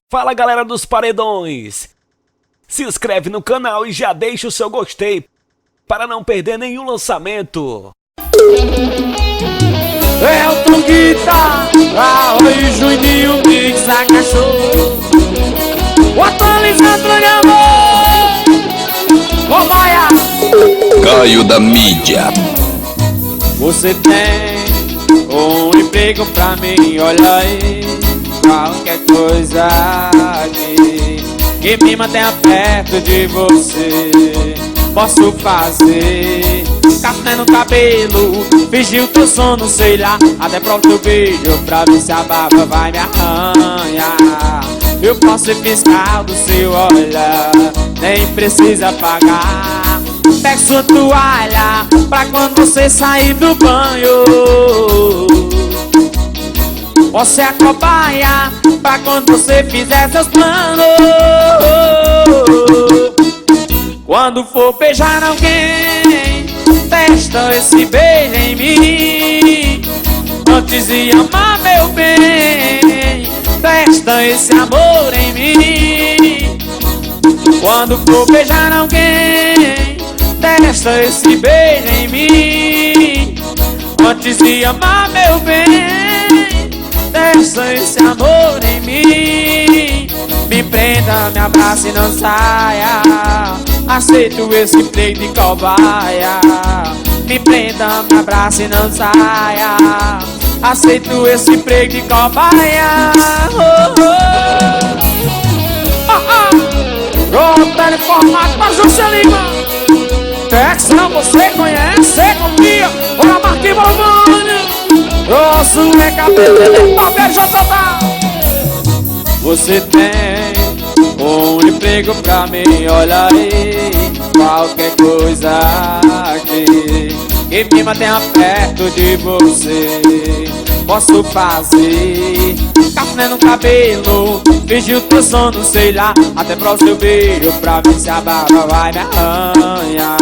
Fala galera dos paredões, se inscreve no canal e já deixa o seu gostei para não perder nenhum lançamento. É o Tonguita, Arroio, Juninho, Mix, a cachorro, o atualizado de amor, cobaia, Caio da mídia. você tem um emprego pra mim, olha aí, qualquer coisa que me mantenha perto de você, posso fazer. Café no cabelo, fingir o teu sono, sei lá, até pro teu beijo, pra ver se a barba vai me arranhar. Eu posso ser fiscal do seu olhar, nem precisa pagar. Pega sua toalha, pra quando você sair do banho. Você é a cobaia, pra quando você fizer seus planos. Quando for beijar alguém, testa esse beijo em mim. Antes de amar meu bem, testa esse amor em mim. Quando for beijar alguém, testa esse beijo em mim. Antes de amar meu bem, testa esse amor em mim. Me prenda, me abraça e não saia. Aceito esse emprego de cobaia. Me prenda, me abraça e não saia. Aceito esse emprego de cobaia. Ô, teleformato para Juscelina. Texão, você conhece, confia. Olha, Marquinhos Balvani. Grosso é cabelo, papel já total. Você tem um emprego pra mim, olha aí, qualquer coisa que me mantenha perto de você, posso fazer. Café no cabelo, fingir o teu sono, sei lá, até pro seu beijo, pra ver se a barba vai me arranhar.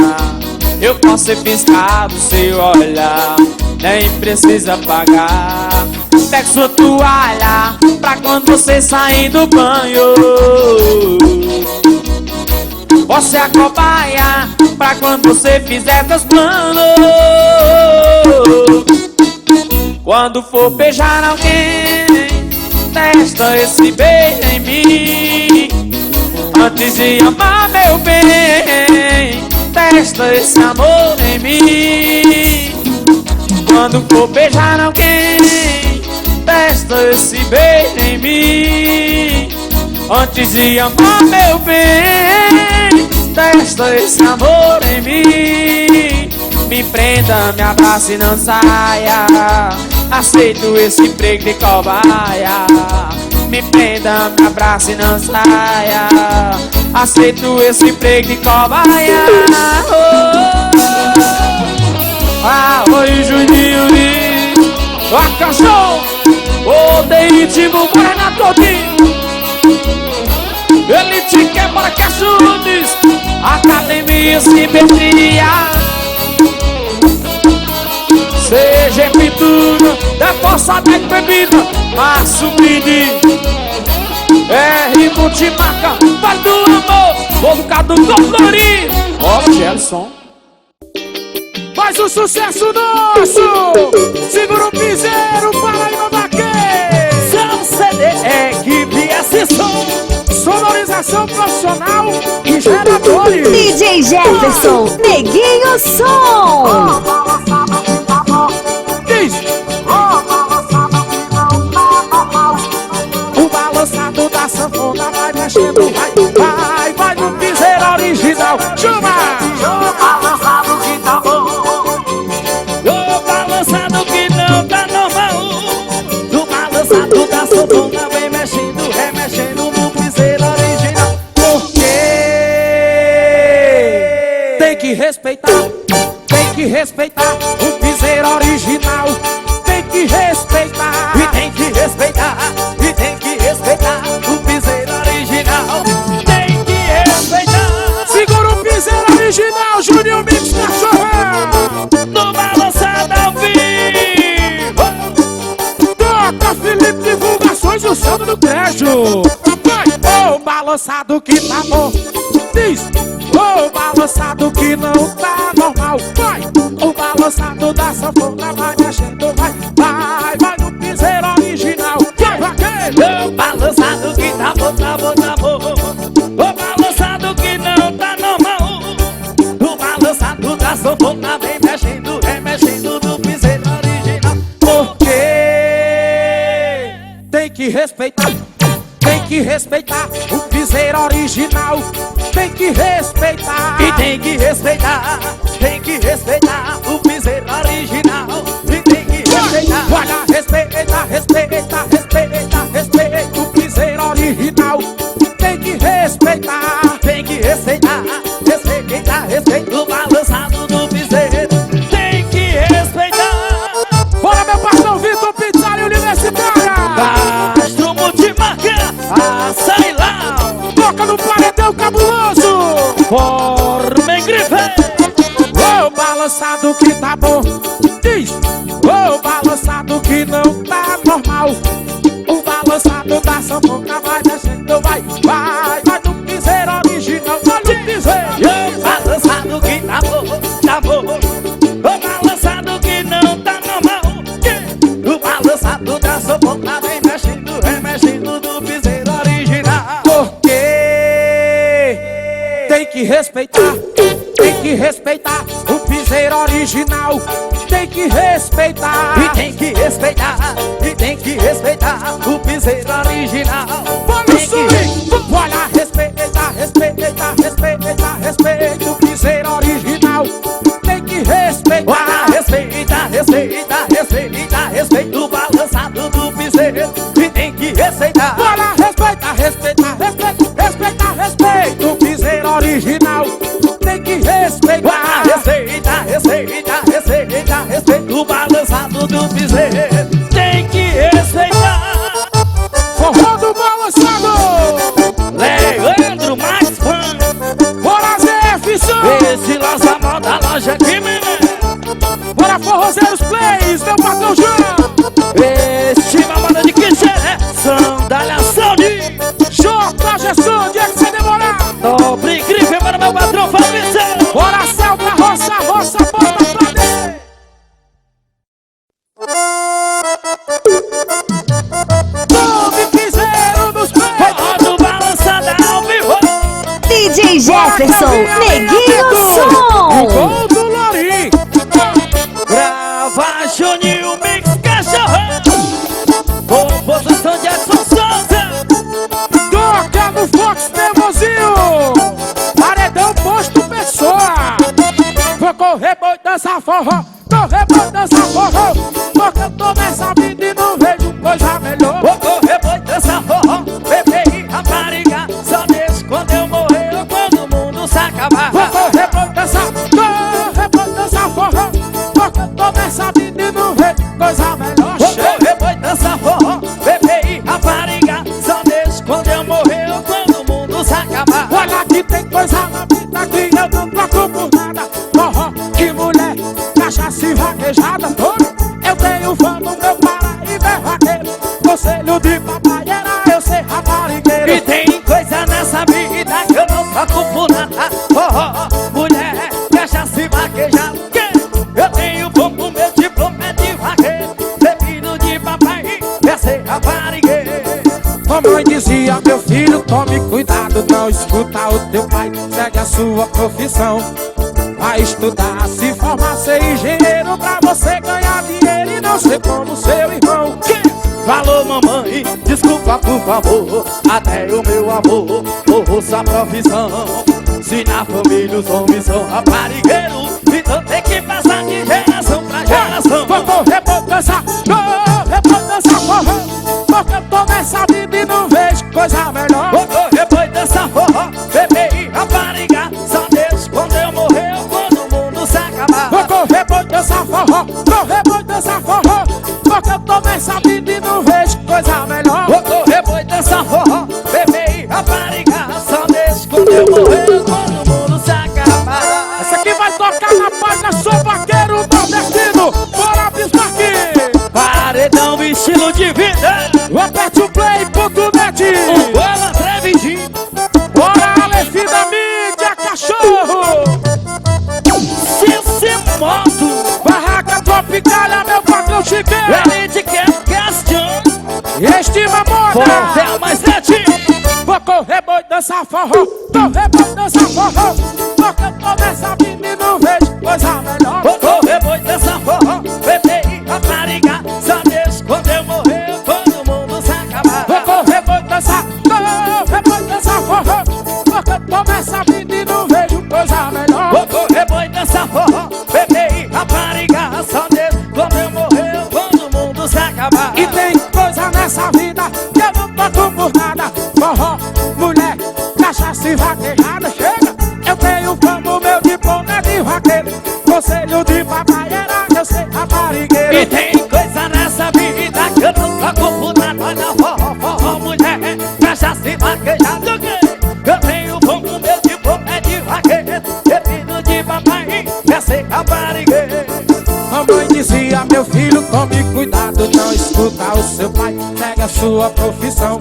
Eu posso ser fiscal do seu olhar, nem precisa pagar. Pega sua toalha, pra quando você sair do banho. Você é a cobaia, pra quando você fizer seus planos. Quando for beijar alguém, testa esse beijo em mim. Antes de amar meu bem, testa esse amor em mim. Quando for beijar alguém, testa esse beijo em mim. Antes de amar meu bem, testa esse amor em mim. Me prenda, me abraça e não saia. Aceito esse emprego de cobaia. Me prenda, me abraça e não saia. Aceito esse emprego de cobaia. Arroio, Juninho e a cachorro, o de íntimo, Guaraná todinho. Ele te quer para cachorros, academia simetria. Seja pintura, da força de bebida, Márcio Bini, R. Multimarca, Vale do Amor, Volcado com Flori. Ó, Gelson. Mais um sucesso nosso! Segura o piseiro, Paraíba Vaqueiro! Seu CD, equipe S-Som, sonorização profissional e geradores. DJ Jefferson, Neguinho Som. Diz! O balançado da sanfona vai mexendo, vai no piseiro original. Chama! Balançado que tá bom. O balançado que não tá normal. O balançado da sanfona vem mexendo, remexendo no piseiro original. Porque tem que respeitar o piseiro original. Tem que respeitar, e tem que respeitar, e tem que respeitar o piseiro original. Tem que respeitar. Segura o piseiro original, Júnior Mix Cachorrão. No balançado ao vivo. Toca Felipe Divulgações, o santo do prédio. Vai! balançado que tá bom. Diz, o balançado que não tá normal. Vai, o balançado da sanfona vai mexendo, vai, vai, vai no piseiro original. Vai, vaqueiro. O balançado que tá bom, tá bom, tá bom. O balançado que não tá normal. O balançado da sanfona vem mexendo, remexendo no piseiro original. Porque tem que respeitar. Tem que respeitar o piseiro original. Tem que respeitar. E tem que respeitar, tem que respeitar o piseiro original. E tem que respeitar. Olha, respeita, respeita, respeita, respeita o piseiro original. Tem que respeitar. Tem que respeitar, respeitar, respeita o balançado do piseiro. Tem que respeitar. Bora, meu parceiro Vitor Pizzaria Universitária. Castro Multimarca, sai lá. Toca no paredão cabuloso. Forma em grife. O balançado que tá bom. Diz, o balançado que não tá normal. O balançado da sanfona vai descendo, vai, vai, vai no piseiro original. Vai no piseiro. O balançado que tá bom, tá bom. O balançado que não tá normal. O balançado da sanfona vem mexendo, remexendo no piseiro original. Porque tem que respeitar. Tem que respeitar o piseiro original. Tem que respeitar. E tem que respeitar, e tem que respeitar o piseiro original. Tem que Olha, respeita, respeita, respeita, respeita o piseiro original. Tem que respeitar. Olha, respeita, respeita, respeita, respeita o balançado do piseiro. E tem que respeitar. Olha, respeita, respeita, respeita, respeita, respeita o piseiro original. Tem que respeitar. Olha, respeita, respeita, respeita, respeita o balançado do piseiro. Tem que respeitar. Forró do balançado. Leandro mais fã. Bora, Zé Fisson. Esse lança mão da loja aqui, menino. Bora, Forrozeiros Plays, meu patrão João. Este mamada de Quixeré, sandália Saudi. J. Gerson, onde é que você demorar? Dobre grife para meu patrão Fabrício. Bora, Celta, roça, roça, bota pra dentro. Nome piseiro dos pés. Rodo balançada ao vivo. DJ Jefferson, Neguinho Som. Gol do Lori. Grava Juninho Mix Cachorro. Composição de Edson Souza. Toca no Fox Nervosinho. Paredão posto pessoa. Vou correr, boi, dançar forró. Correr, boi, dançar forró. Porque eu tô nessa vida e não vejo coisa melhor. Vou correr, boi, dançar forró. Bebê e rapariga. Só deixo quando eu morrer ou quando o mundo se acabar. Vou correr, boi, dançar forró. Porque eu tô nessa vida e não vejo coisa melhor. Vou correr, boi, dançar forró. Bebê e rapariga. Só deixo quando eu morrer ou quando o mundo se acabar. Olha que tem coisa na vida que eu não troco por nada. Forró, que mulher, cachaça e vaquejada toda. Eu tenho fã no meu Paraíba é vaqueiro. Conselho de papai era eu ser raparigueiro. E tem coisa nessa vida que eu não troco por nada. Forró, mulher, cachaça e vaquejada. Eu tenho bom pro meu diploma é de vaqueiro. Ser filho de papai é ser raparigueiro. Mamãe dizia, meu filho, tome cuidado, não escuta o teu pai. Segue a sua profissão. Vai estudar, se formar, ser engenheiro pra você ganhar dinheiro e não ser como seu irmão. Falou mamãe, desculpa por favor. Até o meu amor, ouça a profissão. Se na família os homens são raparigueiros, então tem que passar de geração pra geração. Vou correr, vou dançar forró. Porque eu tô nessa vida e não vejo coisa melhor. Vou correr, boi, dançar forró. Bebê e rapariga. Só Deus quando eu morrer ou quando o mundo se acabar. Vou correr, vou dançar forró. Correr, vou dançar forró. Porque eu tô nessa vida e não vejo coisa melhor. Vou correr, boi, dançar forró. Bebê e rapariga. Só Deus quando eu morrer ou quando o mundo se acabar. Essa aqui vai tocar na página Sou Vaqueiro Nordestino. Bora, Bismarck. Paredão estilo de vida. Aperte o play.net. Bola atrevidinho. Não, mas sete. Vou correr, boi, dançar forró. Correr, boi, dançar forró. Porque eu tô nessa vida e não vejo coisa melhor. Vou correr, boi, dançar forró. Bebê, rapariga, só Deus quando eu morrer, todo mundo se acabar. Vou correr, boi, dançar forró. Porque eu tô nessa vida e não vejo coisa melhor. Vou correr, boi, dançar forró. Bebê, rapariga, só Deus quando eu morrer, todo mundo se acabar. E tem coisa nessa vida que eu não toco por nada. Forró, mulher, cachaça e vaquejada. Chega, eu tenho fama, meu diploma é de vaqueiro. Conselho de papai era eu ser raparigueiro. E tem coisa nessa vida que eu não toco por nada. Olha, forró, forró, mulher, cachaça e vaquejada. Eu tenho fama, meu diploma é de vaqueiro. Filho de papai quer ser raparigueiro. Mamãe dizia, meu filho, tome cuidado, não escuta o seu pai. Pega a sua profissão,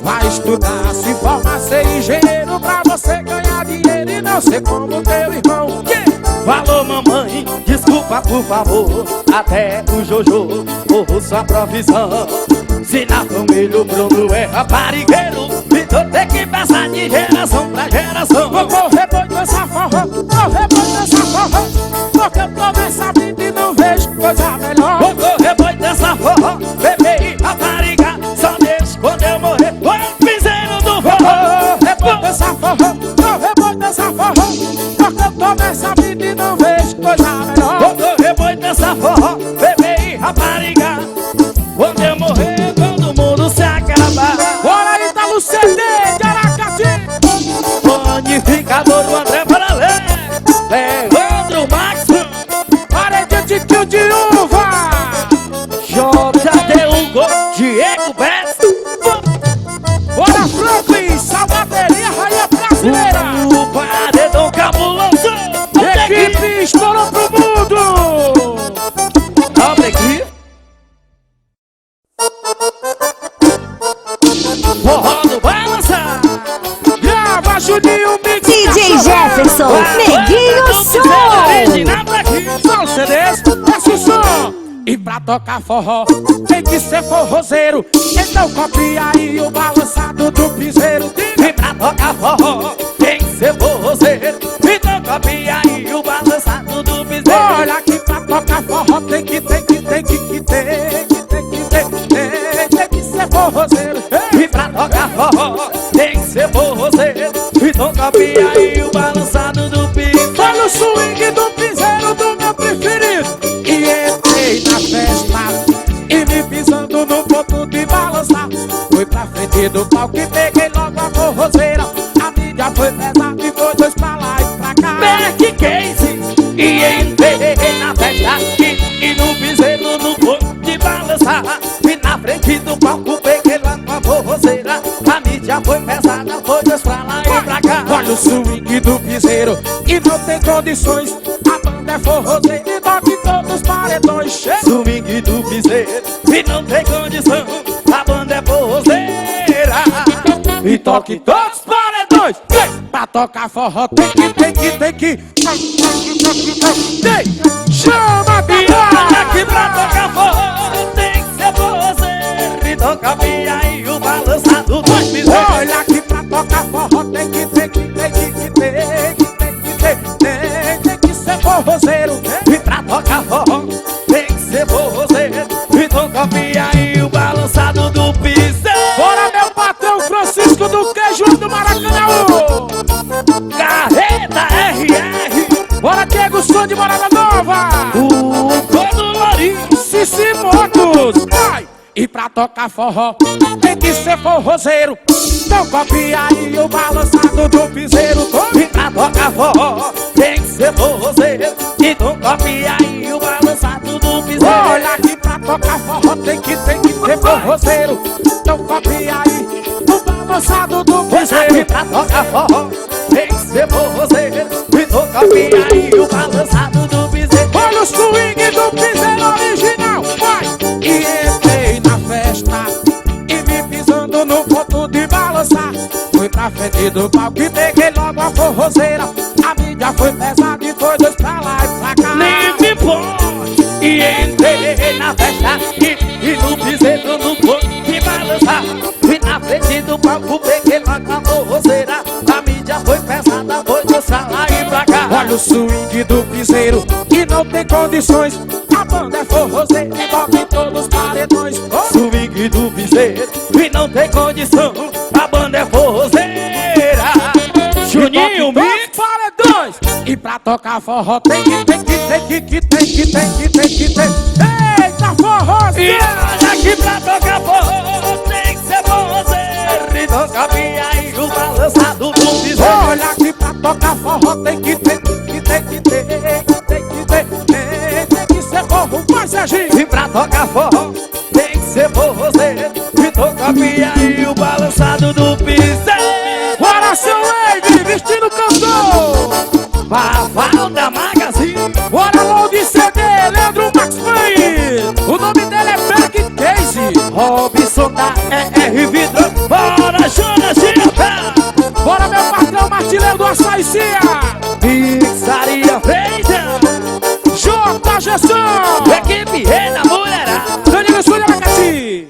vai estudar, se formar, ser engenheiro pra você ganhar dinheiro e não ser como teu irmão. Falou, mamãe, desculpa por favor, até o Jojo por sua profissão. Se na família o Bruno é raparigueiro, então tem que passar de geração pra geração. Vou correr, boi, dançar forró. Correr, boi, dançar forró. Porque eu tô nessa vida e não vejo coisa melhor. Vou correr, boi, dançar forró. Bebê e rapariga, só Deus quando eu morrer, o piseiro do forró. Correr, boi, dançar forró. Correr, boi, dançar forró. Porque eu tô nessa vida e não vejo coisa melhor. Vou correr, boi, dançar forró. Bebê e rapariga, quando eu morrer, todo mundo se acabar. Bora aí, tá no CD de Aracati. Bonificador, o André Paralé, Leandro Max, Parede de tio de uva. JD Hugo, Diego Betts, Bora, Franklin, Salvadeirinha, rainha brasileira. o Paredão Cabuloso, Equipe estourou pro mundo. abre aqui. Forró do balança. Grava, Juninho, Mix. DJ Jefferson, Neguinho Som. São CDs, desce o som. E pra tocar forró, tem que ser forrozeiro. Então copia aí o balançado do piseiro. E pra tocar forró, tem que ser forrozeiro. Então copia aí o balançado do piseiro. Olha que pra tocar forró tem que ser forrozeiro. E pra tocar forró, tem que ser forrozeiro. Então copia aí o balançado do piseiro. Olha o swing do piseiro do meu preferido. E entrei na festa e me pisando no ponto de balançar. Fui pra frente do palco e peguei logo a forrozeira. A mídia foi pesada e foi dois pra lá e pra cá. Back case e entrei na festa e no piseiro no ponto de balançar. E na frente do palco peguei logo a forrozeira. A mídia foi pesada, foi dois pra lá e pra cá. Olha o swing do piseiro e não tem condições. A banda é forrozeira e toca em todos os paredões. Chega. Swing do piseiro e não tem condição. A banda é forrozeira E toque todos os paredões. Pra tocar forró tem que chama E olha que pra tocar forró tem que ser forrozeiro. Então copia aí o balançado dos piseiros. Olha que pra tocar forró tem que ser forrozeiro. E pra tocar forró tem que ser forrozeiro. Então copia aí o balançado do piseiro. Bora, meu patrão Francisco do Queijo do Maracanã. Carreta RR, Bora, Diego Som de Morada Nova. o Todo Lourinho. Cici Motos. Vai! E pra tocar forró tem que ser forrozeiro. Então copia aí o balançado do piseiro. E pra tocar forró tem que ser forrozeiro. Então copia aí o balançado do piseiro. Olha que pra tocar forró tem que ser forrozeiro. Então copia aí o balançado do Pois piseiro. aqui pra tocar forró tem que ser forrozeiro. Então copia aí o balançado do piseiro. Olha o swing do piseiro original. Vai! E entrei na festa e me pisando no ponto de balançar. Fui pra frente do palco e peguei logo a forrozeira. A mídia foi pesada e foi dois pra lá e pra cá. Nem me pode. E entrei na festa e no piseiro no corpo de balançar. E na frente logo peguei logo a forrozeira. A mídia foi pesada, foi mostrar lá e pra cá. Olha o swing do piseiro, que não tem condições. A banda é forrozeira, envolve todos os paredões. Swing do piseiro, e não tem condição. A banda é forrozeira. Juninho, dois paredões. E pra tocar forró tem que ter. Eita, forrozeira! E olha que pra tocar forró tem que ser forrozeiro. E toca bem aí o balançado do piseiro. Olha que pra tocar forró tem que ter. Tem que ser forró, mas é gente. E pra tocar forró tem que ser forrozeiro. E toca bem aí o balançado do piseiro. Bora, seu Lady, vestindo cantor. Vaval da Magazine. Bora, logo de CD, Leandro Max Payne. O nome dele é Beck Casey. Robson da ER Vidro. Bora, Jonas Gilberto. Bora, meu patrão Martileu do Açaicia. Pizzaria feita. J. Gestão. Equipe Reina Mulherada. Danilo Súlia Lacati.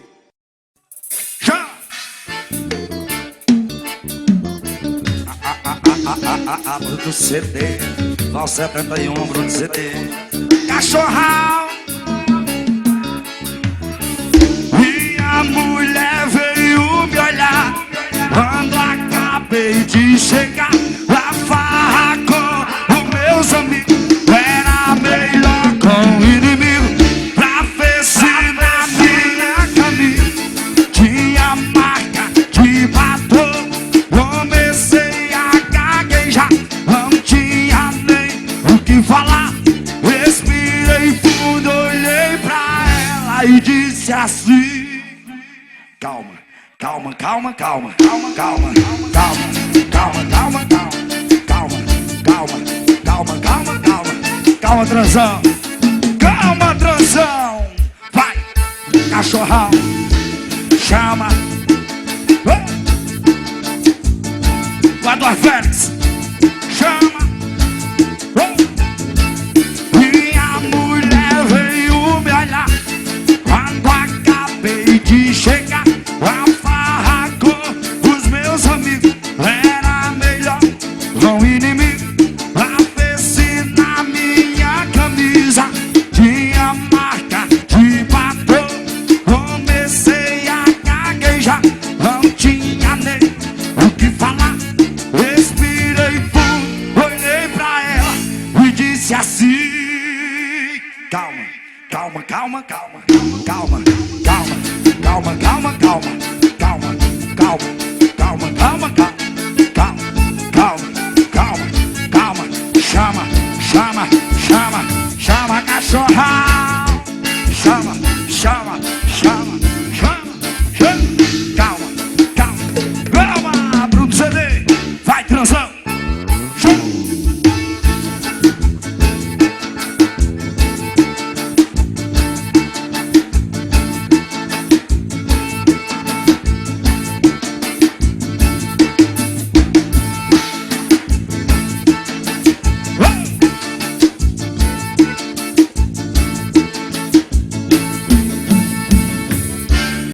Bruto CD, 971, Bruto CD. Cachorral. E a mulher veio me olhar quando acabei de chegar. A farra com os meus amigos era melhor com o inimigo. Pra ver se na minha camisa tinha marca de batom. Comecei a gaguejar, não tinha nem o que falar. Respirei fundo, olhei pra ela e disse assim: calma, calma, calma, calma, calma, calma, calma, calma, calma, calma, calma, calma, calma, calma, calma, transão, calma, transão, vai, cachorrão, chama. Guarda Félix, chama. E a mulher veio me olhar quando acabei de chegar. A farra com os meus amigos era melhor com o inimigo. Pra ver se na minha camisa tinha marca de batom. Comecei a gaguejar, não tinha nem o que falar. Respirei fundo, olhei pra ela e disse assim: calma, calma, calma, calma, calma, calma, calma, calma, calma, calma, calma, calma, calma,